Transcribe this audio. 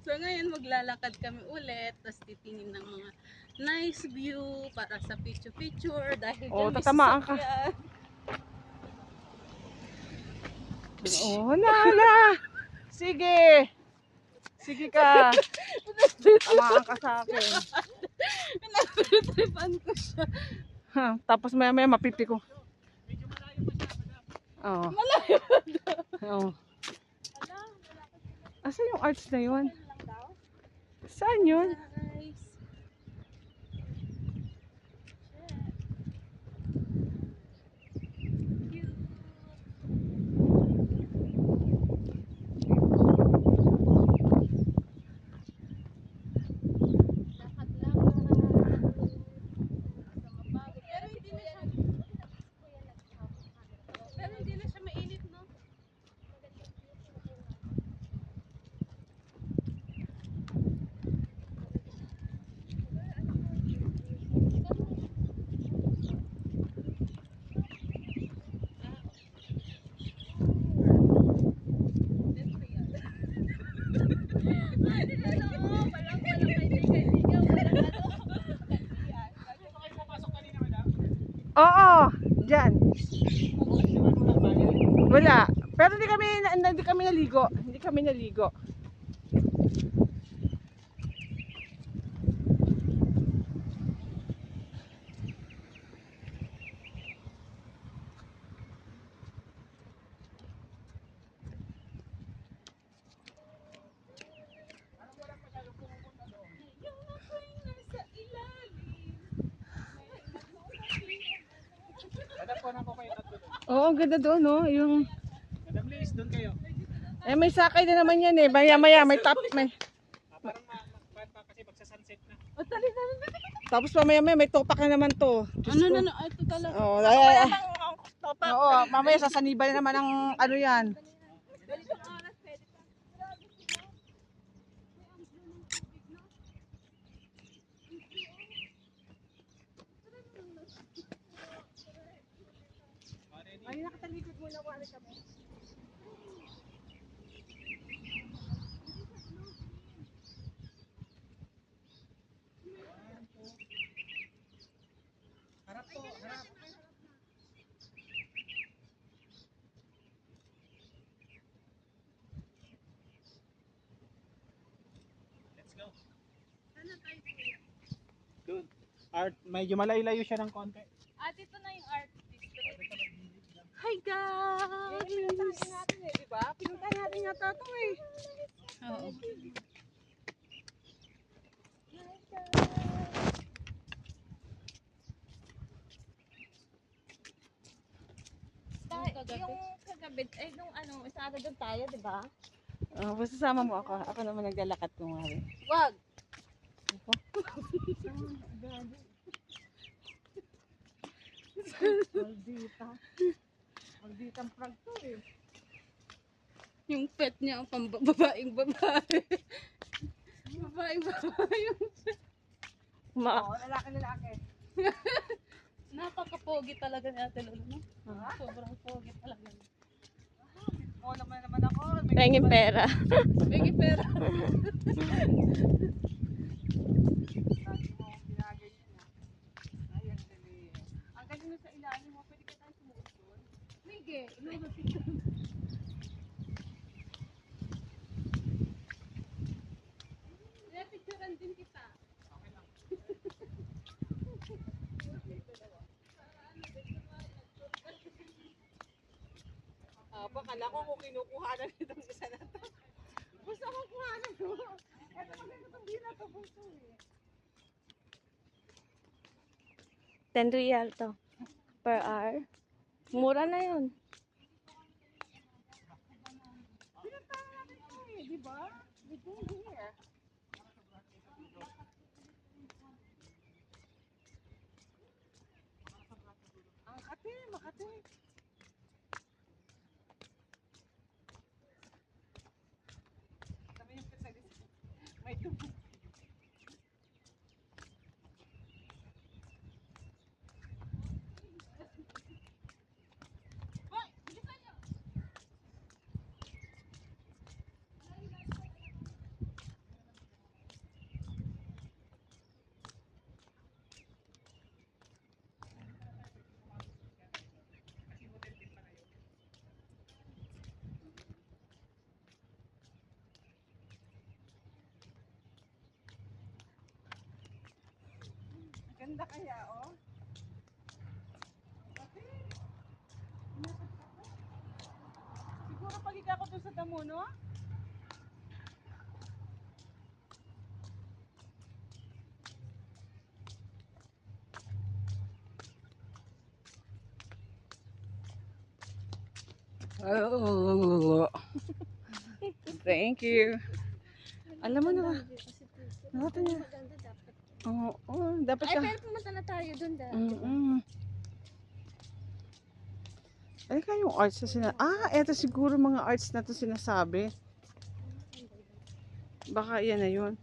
So ngayon maglalakad kami ulit, tapos titingin ng mga nice view para sa picture dahil dyan may tatamaan ka. sasakyan. Hala. Sige. Sige ka. Tamaan ka sa akin. Pinatripan ko siya. Tapos maya mapipi ko. Oo. Malayo Oo. Asa yung arch na yun? Saan yun? guys. Pero hindi na siya mainit, no? Oo, dyan. Wala. Pero hindi kami naligo. Hindi kami naligo. Oo, ang ganda doon, no? Yung Madam Liz, doon kayo. may sakay na naman yan eh. Maya-maya may top may. Parang kasi magsa-sunset na. O, tali na. Tapos mamaya-maya may topak na naman to. Diyos ko. Ano, ito talaga. Oo, mamaya sasaniban na naman ang ano yan. Ay, nakatalikod muna wala kami. Harap po, harap. Let's go. Doon. Art, medyo malayo-layo siya ng konti. Dito na yung art district. Hi guys! Pinuntahan natin eh, di ba? Pinuntahan natin yata ito eh. Oo. Yung kagabi, ay nung ano, isa na doon tayo, di ba? Basta sama mo ako. Ako naman naglalakad kung nga. Wag! Malditang prag to eh. Yung pet niya ang pambabaeng babae. Babaeng babae yung pet. Oo, lalaki. Napaka-pogi talaga ni Ate Lolo, no? Sobrang pogi talaga. Oo, naman ako. Pengin pera. Bigi pera. Ang galing sa ilalim mo, pwede ka tayo sumuot doon. Sige, picturean din kita. Bakala ko kung kinukuha na nitong isa na to. Gusto ko kuha na to. Ito maganda itong dila to. Gusto eh. 10 real to. Per hour. Mura na yun. Pinuntahan natin ito eh, di ba? We go here. Ang Makati. Sabi yung specialist. May tubo. Ganda kaya, oh. Kasi, siguro pag ikaw ko doon sa damo, no? Oh, thank you. Alam mo na ba? Natin na. Oo, dapat Ay, ka. pero pumunta na tayo dun dahil. Ano ka yung arts na eto siguro mga arts na to sinasabi. Baka yan na yun.